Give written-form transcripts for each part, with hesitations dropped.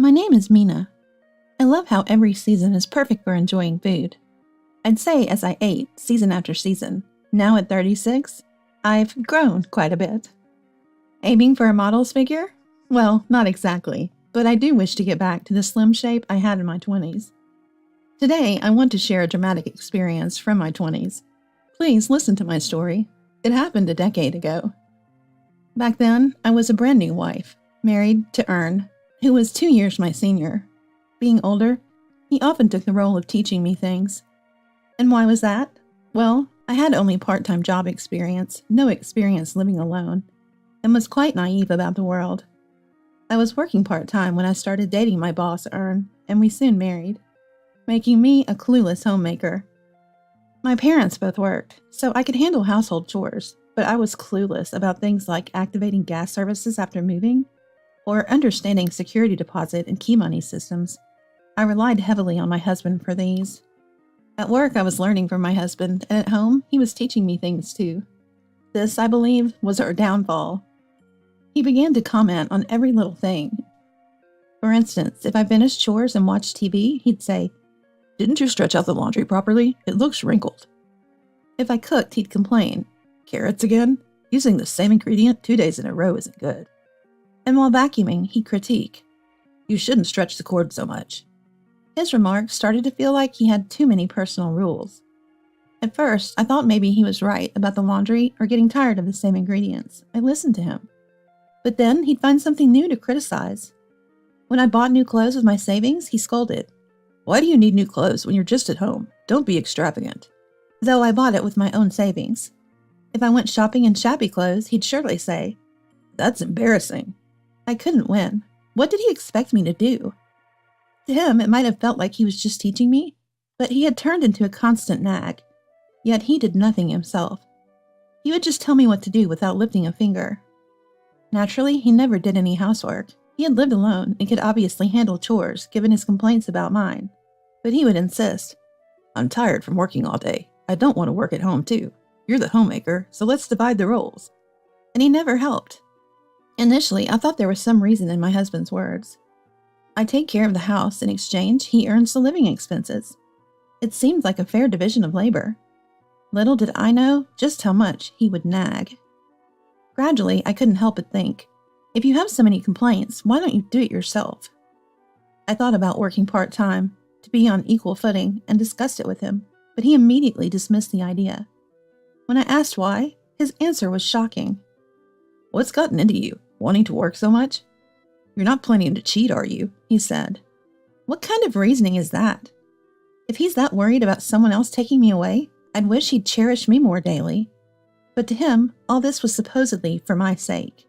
My name is Mina. I love how every season is perfect for enjoying food. I'd say as I ate season after season, now at 36, I've grown quite a bit. Aiming for a model's figure? Well, not exactly, but I do wish to get back to the slim shape I had in my 20s. Today, I want to share a dramatic experience from my 20s. Please listen to my story. It happened a decade ago. Back then, I was a brand new wife, married to Ern, who was 2 years my senior. Being older, he often took the role of teaching me things. And why was that? Well, I had only part-time job experience, no experience living alone, and was quite naive about the world. I was working part-time when I started dating my boss, Ern, and we soon married, making me a clueless homemaker. My parents both worked, so I could handle household chores, but I was clueless about things like activating gas services after moving, or understanding security deposit and key money systems. I relied heavily on my husband for these. At work, I was learning from my husband, and at home, he was teaching me things too. This, I believe, was our downfall. He began to comment on every little thing. For instance, if I finished chores and watched TV, he'd say, "Didn't you stretch out the laundry properly? It looks wrinkled." If I cooked, he'd complain, "Carrots again? Using the same ingredient 2 days in a row isn't good." And while vacuuming, he'd critique, "You shouldn't stretch the cord so much." His remarks started to feel like he had too many personal rules. At first, I thought maybe he was right about the laundry or getting tired of the same ingredients. I listened to him. But then he'd find something new to criticize. When I bought new clothes with my savings, he scolded, "Why do you need new clothes when you're just at home? Don't be extravagant." Though I bought it with my own savings. If I went shopping in shabby clothes, he'd surely say, "That's embarrassing." I couldn't win. What did he expect me to do? To him, it might have felt like he was just teaching me, but he had turned into a constant nag. Yet he did nothing himself. He would just tell me what to do without lifting a finger. Naturally, he never did any housework. He had lived alone and could obviously handle chores, given his complaints about mine. But he would insist, "I'm tired from working all day. I don't want to work at home too. You're the homemaker, so let's divide the roles." And he never helped. Initially, I thought there was some reason in my husband's words. I take care of the house. In exchange, he earns the living expenses. It seemed like a fair division of labor. Little did I know just how much he would nag. Gradually, I couldn't help but think, if you have so many complaints, why don't you do it yourself? I thought about working part-time, to be on equal footing, and discussed it with him, but he immediately dismissed the idea. When I asked why, his answer was shocking. "What's gotten into you, wanting to work so much? You're not planning to cheat, are you?" he said. What kind of reasoning is that? If he's that worried about someone else taking me away, I'd wish he'd cherish me more daily. But to him, all this was supposedly for my sake.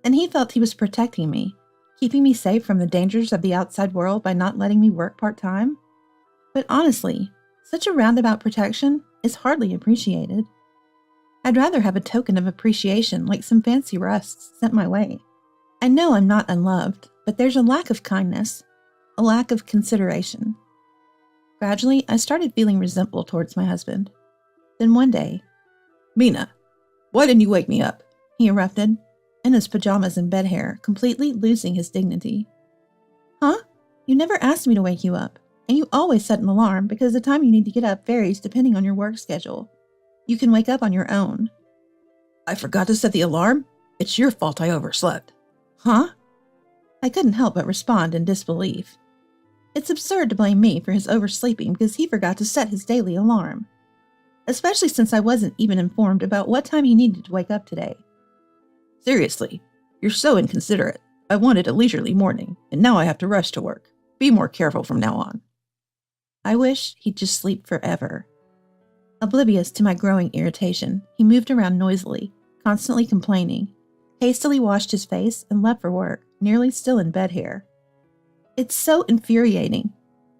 And he felt he was protecting me, keeping me safe from the dangers of the outside world by not letting me work part-time. But honestly, such a roundabout protection is hardly appreciated. I'd rather have a token of appreciation like some fancy rusks sent my way. I know I'm not unloved, but there's a lack of kindness, a lack of consideration. Gradually, I started feeling resentful towards my husband. Then one day, "Mina, why didn't you wake me up?" he erupted, in his pajamas and bed hair, completely losing his dignity. "Huh? You never asked me to wake you up, and you always set an alarm because the time you need to get up varies depending on your work schedule. You can wake up on your own." "I forgot to set the alarm? It's your fault I overslept." "Huh?" I couldn't help but respond in disbelief. It's absurd to blame me for his oversleeping because he forgot to set his daily alarm. Especially since I wasn't even informed about what time he needed to wake up today. "Seriously, you're so inconsiderate. I wanted a leisurely morning, and now I have to rush to work. Be more careful from now on." I wish he'd just sleep forever. Oblivious to my growing irritation, he moved around noisily, constantly complaining, hastily washed his face, and left for work, nearly still in bed hair. It's so infuriating.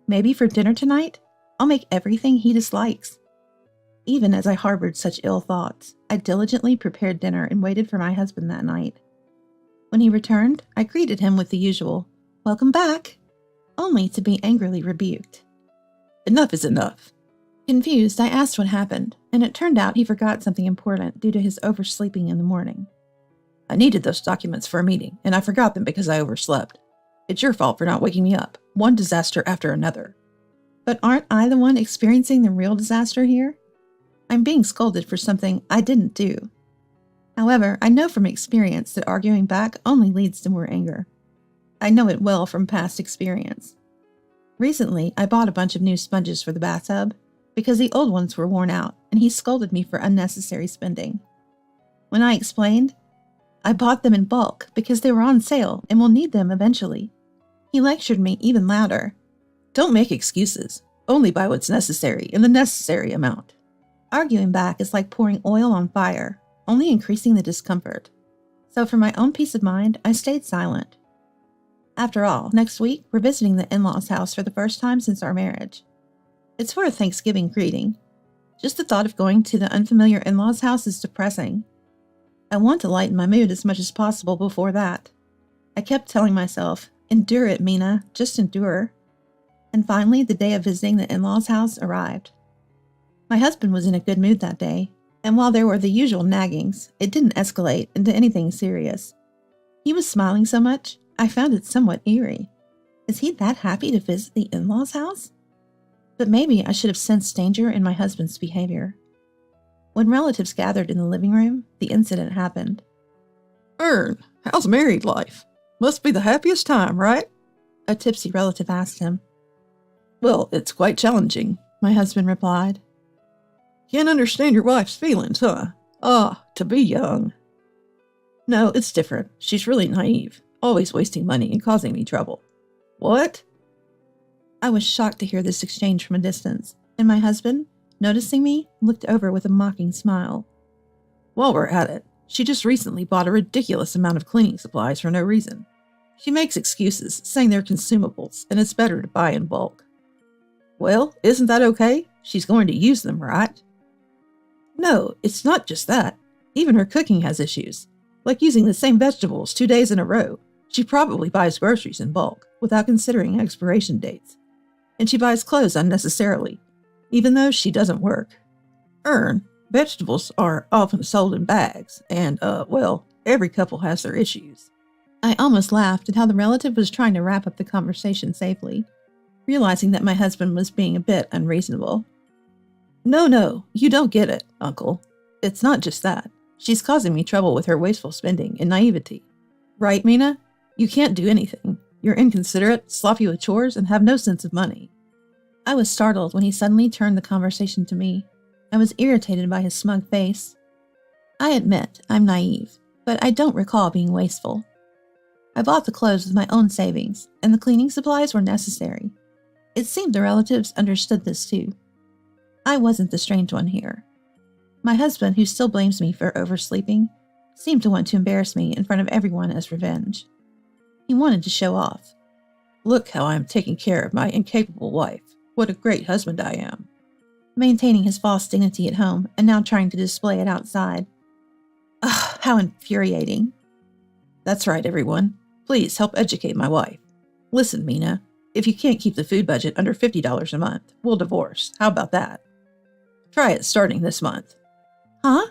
Maybe for dinner tonight, I'll make everything he dislikes. Even as I harbored such ill thoughts, I diligently prepared dinner and waited for my husband that night. When he returned, I greeted him with the usual, "Welcome back," only to be angrily rebuked. "Enough is enough." Confused, I asked what happened, and it turned out he forgot something important due to his oversleeping in the morning. "I needed those documents for a meeting, and I forgot them because I overslept. It's your fault for not waking me up. One disaster after another. But aren't I the one experiencing the real disaster here? I'm being scolded for something I didn't do. However, I know from experience that arguing back only leads to more anger. I know it well from past experience. Recently, I bought a bunch of new sponges for the bathtub because the old ones were worn out, and he scolded me for unnecessary spending. When I explained, I bought them in bulk because they were on sale and will need them eventually, he lectured me even louder. Don't make excuses. Only buy what's necessary in the necessary amount. Arguing back is like pouring oil on fire, only increasing the discomfort. So for my own peace of mind, I stayed silent. After all, next week, we're visiting the in-laws' house for the first time since our marriage. It's for a Thanksgiving greeting. Just the thought of going to the unfamiliar in-laws' house is depressing. I want to lighten my mood as much as possible before that. I kept telling myself, endure it, Mina, just endure. And finally, the day of visiting the in-laws' house arrived. My husband was in a good mood that day, and while there were the usual naggings, it didn't escalate into anything serious. He was smiling so much, I found it somewhat eerie. Is he that happy to visit the in-laws' house? But maybe I should have sensed danger in my husband's behavior. When relatives gathered in the living room, the incident happened. Ern, how's married life? Must be the happiest time, right? A tipsy relative asked him. Well, it's quite challenging, my husband replied. Can't understand your wife's feelings, huh? To be young. No, it's different. She's really naive, always wasting money and causing me trouble. What? I was shocked to hear this exchange from a distance, and my husband, noticing me, looked over with a mocking smile. While we're at it, she just recently bought a ridiculous amount of cleaning supplies for no reason. She makes excuses, saying they're consumables, and it's better to buy in bulk. Well, isn't that okay? She's going to use them, right? No, it's not just that. Even her cooking has issues, like using the same vegetables 2 days in a row. She probably buys groceries in bulk, without considering expiration dates. And she buys clothes unnecessarily, even though she doesn't work. Vegetables are often sold in bags, and, every couple has their issues. I almost laughed at how the relative was trying to wrap up the conversation safely, realizing that my husband was being a bit unreasonable. No, you don't get it, Uncle. It's not just that. She's causing me trouble with her wasteful spending and naivety. Right, Mina? You can't do anything. You're inconsiderate, sloppy with chores, and have no sense of money. I was startled when he suddenly turned the conversation to me. I was irritated by his smug face. I admit I'm naive, but I don't recall being wasteful. I bought the clothes with my own savings, and the cleaning supplies were necessary. It seemed the relatives understood this too. I wasn't the strange one here. My husband, who still blames me for oversleeping, seemed to want to embarrass me in front of everyone as revenge. He wanted to show off. Look how I am taking care of my incapable wife. What a great husband I am. Maintaining his false dignity at home and now trying to display it outside. Ugh, how infuriating. That's right, everyone. Please help educate my wife. Listen, Mina, if you can't keep the food budget under $50 a month, we'll divorce. How about that? Try it starting this month. Huh?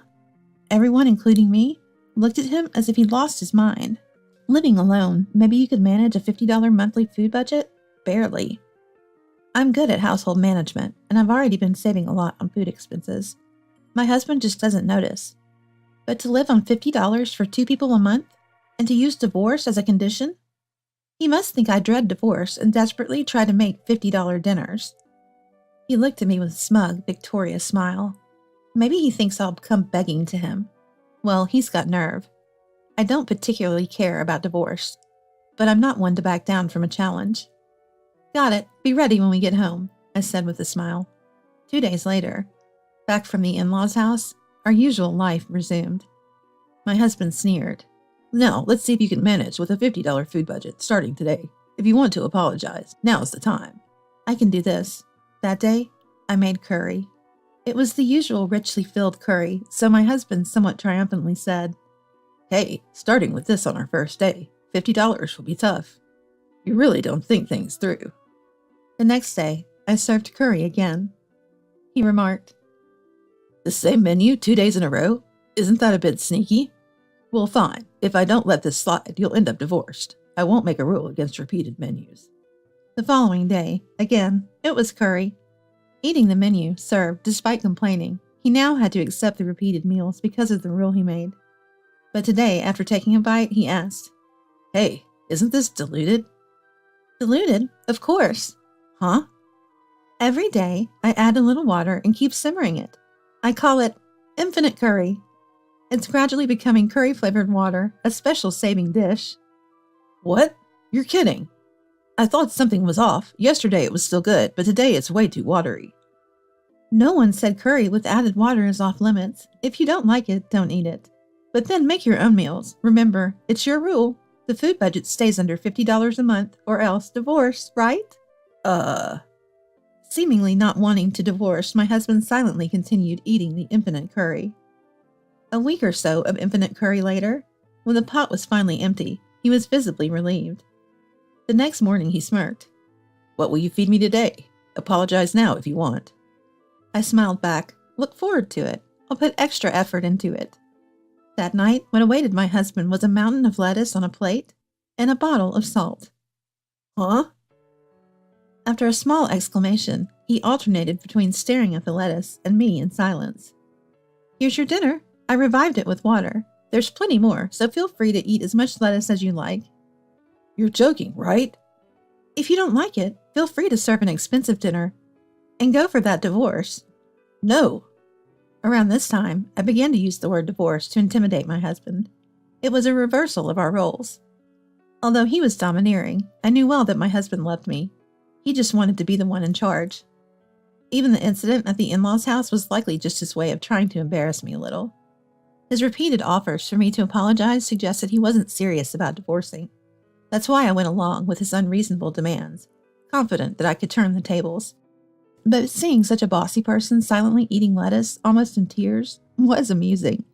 Everyone, including me, looked at him as if he'd lost his mind. Living alone, maybe you could manage a $50 monthly food budget? Barely. I'm good at household management, and I've already been saving a lot on food expenses. My husband just doesn't notice. But to live on $50 for 2 people a month? And to use divorce as a condition? He must think I dread divorce and desperately try to make $50 dinners. He looked at me with a smug, victorious smile. Maybe he thinks I'll come begging to him. Well, he's got nerve. I don't particularly care about divorce, but I'm not one to back down from a challenge. Got it. Be ready when we get home, I said with a smile. 2 days later, back from the in-laws' house, our usual life resumed. My husband sneered. Now, let's see if you can manage with a $50 food budget starting today. If you want to apologize, now's the time. I can do this. That day, I made curry. It was the usual richly filled curry, so my husband somewhat triumphantly said, Hey, starting with this on our first day, $50 will be tough. You really don't think things through. The next day, I served curry again. He remarked, The same menu 2 days in a row? Isn't that a bit sneaky? Well, fine. If I don't let this slide, you'll end up divorced. I won't make a rule against repeated menus. The following day, again, it was curry. Eating the menu served despite complaining, he now had to accept the repeated meals because of the rule he made. But today, after taking a bite, he asked, Hey, isn't this diluted? Diluted? Of course. Huh? Every day, I add a little water and keep simmering it. I call it infinite curry. It's gradually becoming curry-flavored water, a special saving dish. What? You're kidding. I thought something was off. Yesterday it was still good, but today it's way too watery. No one said curry with added water is off limits. If you don't like it, don't eat it. But then make your own meals. Remember, it's your rule. The food budget stays under $50 a month, or else divorce, right? Seemingly not wanting to divorce, my husband silently continued eating the infinite curry. A week or so of infinite curry later, when the pot was finally empty, he was visibly relieved. The next morning he smirked. What will you feed me today? Apologize now if you want. I smiled back. Look forward to it. I'll put extra effort into it. That night, what awaited my husband was a mountain of lettuce on a plate and a bottle of salt. Huh? After a small exclamation, he alternated between staring at the lettuce and me in silence. Here's your dinner. I revived it with water. There's plenty more, so feel free to eat as much lettuce as you like. You're joking, right? If you don't like it, feel free to serve an expensive dinner and go for that divorce. No. Around this time, I began to use the word divorce to intimidate my husband. It was a reversal of our roles. Although he was domineering, I knew well that my husband loved me. He just wanted to be the one in charge. Even the incident at the in-laws' house was likely just his way of trying to embarrass me a little. His repeated offers for me to apologize suggested he wasn't serious about divorcing. That's why I went along with his unreasonable demands, confident that I could turn the tables. But seeing such a bossy person silently eating lettuce, almost in tears, was amusing.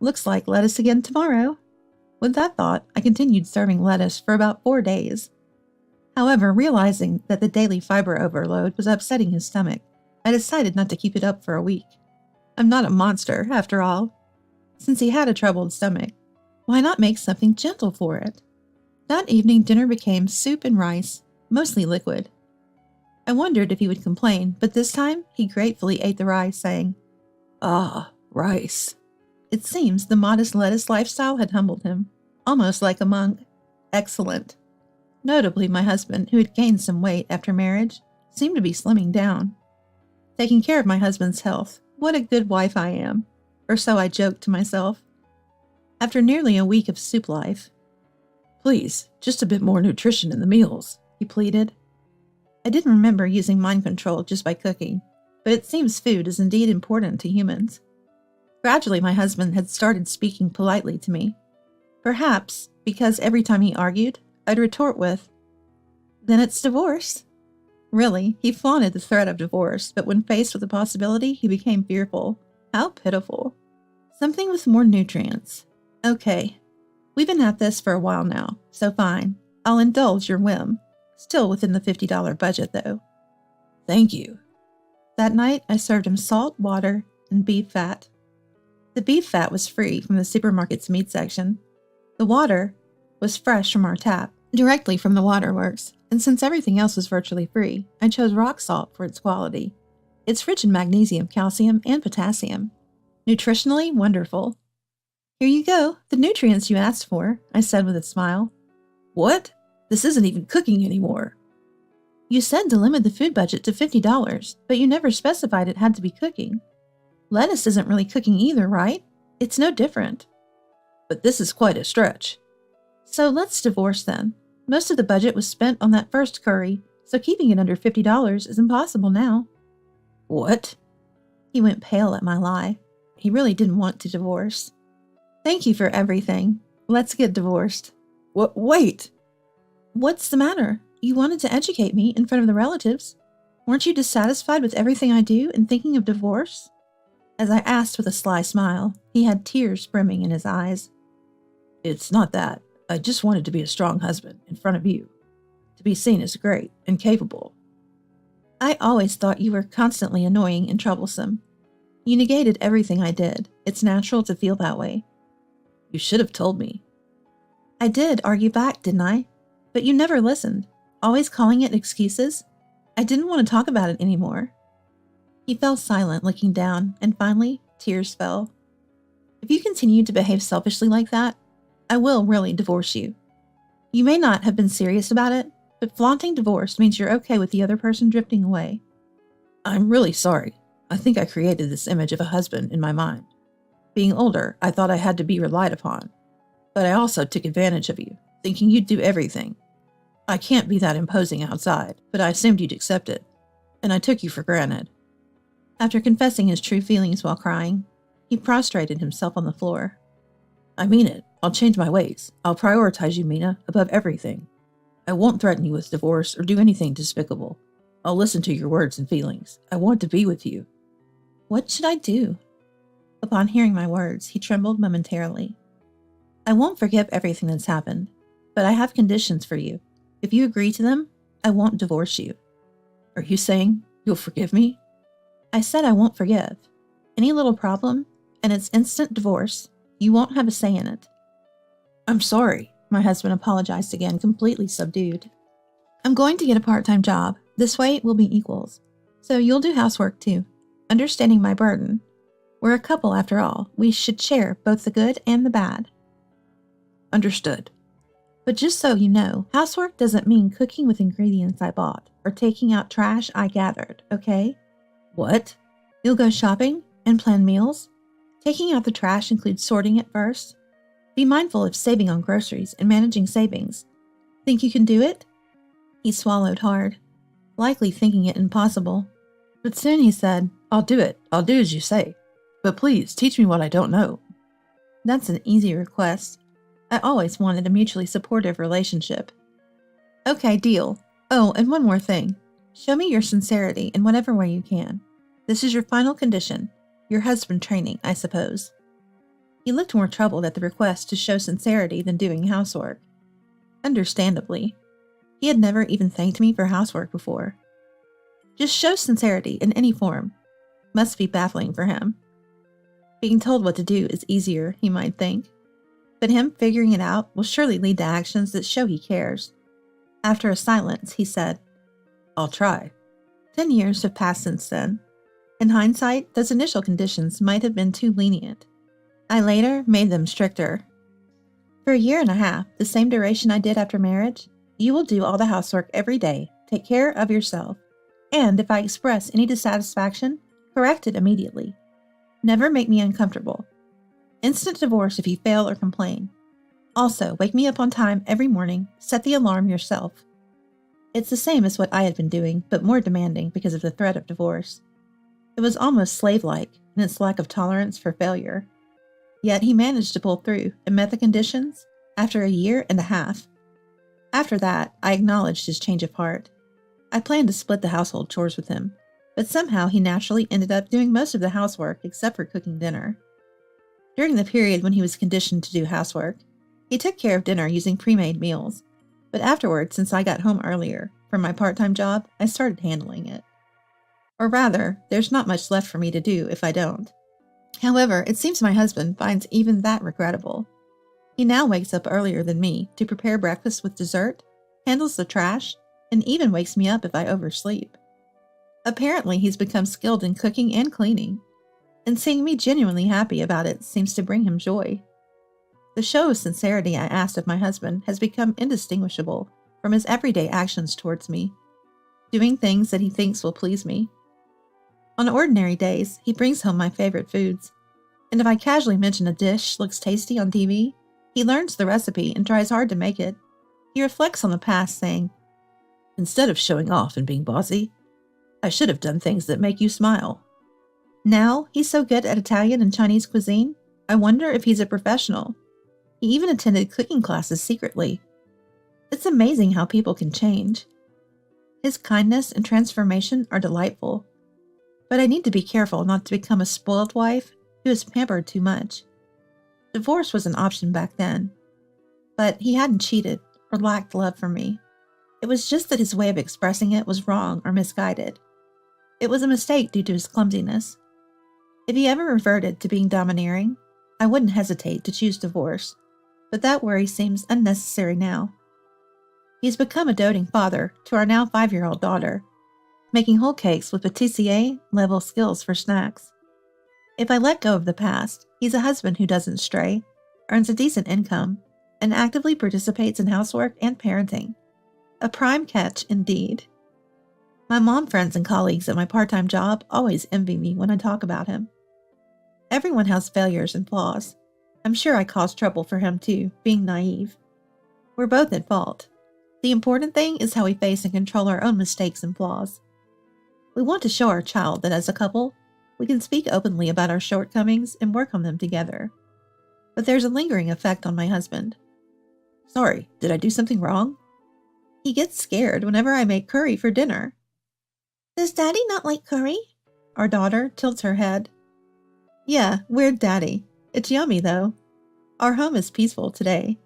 Looks like lettuce again tomorrow. With that thought, I continued serving lettuce for about 4 days. However, realizing that the daily fiber overload was upsetting his stomach, I decided not to keep it up for a week. I'm not a monster, after all. Since he had a troubled stomach, why not make something gentle for it? That evening, dinner became soup and rice, mostly liquid. I wondered if he would complain, but this time he gratefully ate the rice, saying, Ah, rice. It seems the modest lettuce lifestyle had humbled him, almost like a monk. Excellent. Notably, my husband, who had gained some weight after marriage, seemed to be slimming down. Taking care of my husband's health, what a good wife I am, or so I joked to myself. After nearly a week of soup life, Please, just a bit more nutrition in the meals, he pleaded. I didn't remember using mind control just by cooking, but it seems food is indeed important to humans. Gradually, my husband had started speaking politely to me. Perhaps because every time he argued, I'd retort with, Then it's divorce. Really, he flaunted the threat of divorce, but when faced with the possibility, he became fearful. How pitiful. Something with more nutrients. Okay. We've been at this for a while now, so fine. I'll indulge your whim. Still within the $50 budget, though. Thank you. That night, I served him salt, water, and beef fat. The beef fat was free from the supermarket's meat section. The water was fresh from our tap, directly from the waterworks, and since everything else was virtually free, I chose rock salt for its quality. It's rich in magnesium, calcium, and potassium. Nutritionally wonderful. Here you go, the nutrients you asked for, I said with a smile. What? This isn't even cooking anymore. You said to limit the food budget to $50, but you never specified it had to be cooking. Lettuce isn't really cooking either, right? It's no different. But this is quite a stretch. So let's divorce then. Most of the budget was spent on that first curry, so keeping it under $50 is impossible now. What? He went pale at my lie. He really didn't want to divorce. Thank you for everything. Let's get divorced. Wait! What's the matter? You wanted to educate me in front of the relatives. Weren't you dissatisfied with everything I do and thinking of divorce? As I asked with a sly smile, he had tears brimming in his eyes. It's not that. I just wanted to be a strong husband in front of you. To be seen as great and capable. I always thought you were constantly annoying and troublesome. You negated everything I did. It's natural to feel that way. You should have told me. I did argue back, didn't I? But you never listened, always calling it excuses. I didn't want to talk about it anymore. He fell silent, looking down, and finally, tears fell. If you continue to behave selfishly like that, I will really divorce you. You may not have been serious about it, but flaunting divorce means you're okay with the other person drifting away. I'm really sorry. I think I created this image of a husband in my mind. Being older, I thought I had to be relied upon. But I also took advantage of you, thinking you'd do everything. I can't be that imposing outside, but I assumed you'd accept it, and I took you for granted. After confessing his true feelings while crying, he prostrated himself on the floor. I mean it. I'll change my ways. I'll prioritize you, Mina, above everything. I won't threaten you with divorce or do anything despicable. I'll listen to your words and feelings. I want to be with you. What should I do? Upon hearing my words, he trembled momentarily. I won't forgive everything that's happened, but I have conditions for you. If you agree to them, I won't divorce you. Are you saying you'll forgive me? I said I won't forgive. Any little problem, and it's instant divorce. You won't have a say in it. I'm sorry. My husband apologized again, completely subdued. I'm going to get a part-time job. This way we'll be equals. So you'll do housework too, understanding my burden. We're a couple after all. We should share both the good and the bad. Understood. But just so you know, housework doesn't mean cooking with ingredients I bought or taking out trash I gathered, okay? What? You'll go shopping and plan meals? Taking out the trash includes sorting it first. Be mindful of saving on groceries and managing savings. Think you can do it? He swallowed hard, likely thinking it impossible. But soon he said, I'll do it. I'll do as you say. But please, teach me what I don't know. That's an easy request. I always wanted a mutually supportive relationship. Okay, deal. Oh, and one more thing. Show me your sincerity in whatever way you can. This is your final condition. Your husband training, I suppose. He looked more troubled at the request to show sincerity than doing housework. Understandably. He had never even thanked me for housework before. Just show sincerity in any form. Must be baffling for him. Being told what to do is easier, he might think. But him figuring it out will surely lead to actions that show he cares. After a silence, he said, I'll try. 10 years have passed since then. In hindsight, those initial conditions might have been too lenient. I later made them stricter. For a year and a half, the same duration I did after marriage, you will do all the housework every day, take care of yourself, and if I express any dissatisfaction, correct it immediately. Never make me uncomfortable. Instant divorce if you fail or complain. Also, wake me up on time every morning, set the alarm yourself. It's the same as what I had been doing, but more demanding because of the threat of divorce. It was almost slave-like in its lack of tolerance for failure. Yet he managed to pull through and met the conditions after a year and a half. After that, I acknowledged his change of heart. I planned to split the household chores with him, but somehow he naturally ended up doing most of the housework except for cooking dinner. During the period when he was conditioned to do housework, he took care of dinner using pre-made meals, but afterwards, since I got home earlier from my part-time job, I started handling it. Or rather, there's not much left for me to do if I don't. However, it seems my husband finds even that regrettable. He now wakes up earlier than me to prepare breakfast with dessert, handles the trash, and even wakes me up if I oversleep. Apparently, he's become skilled in cooking and cleaning, and seeing me genuinely happy about it seems to bring him joy. The show of sincerity I asked of my husband has become indistinguishable from his everyday actions towards me, doing things that he thinks will please me. On ordinary days, he brings home my favorite foods, and if I casually mention a dish looks tasty on TV, he learns the recipe and tries hard to make it. He reflects on the past, saying, Instead of showing off and being bossy, I should have done things that make you smile. Now, he's so good at Italian and Chinese cuisine, I wonder if he's a professional. He even attended cooking classes secretly. It's amazing how people can change. His kindness and transformation are delightful. But I need to be careful not to become a spoiled wife who is pampered too much. Divorce was an option back then. But he hadn't cheated or lacked love for me. It was just that his way of expressing it was wrong or misguided. It was a mistake due to his clumsiness. If he ever reverted to being domineering, I wouldn't hesitate to choose divorce. but that worry seems unnecessary now. He's become a doting father to our now 5-year-old daughter, making whole cakes with patissier-level skills for snacks. If I let go of the past, he's a husband who doesn't stray, earns a decent income, and actively participates in housework and parenting. A prime catch indeed. My mom friends and colleagues at my part-time job always envy me when I talk about him. Everyone has failures and flaws. I'm sure I caused trouble for him too, being naive. We're both at fault. The important thing is how we face and control our own mistakes and flaws. We want to show our child that as a couple, we can speak openly about our shortcomings and work on them together. But there's a lingering effect on my husband. Sorry, did I do something wrong? He gets scared whenever I make curry for dinner. Does Daddy not like curry? Our daughter tilts her head. Yeah, weird Daddy. It's yummy though. Our home is peaceful today.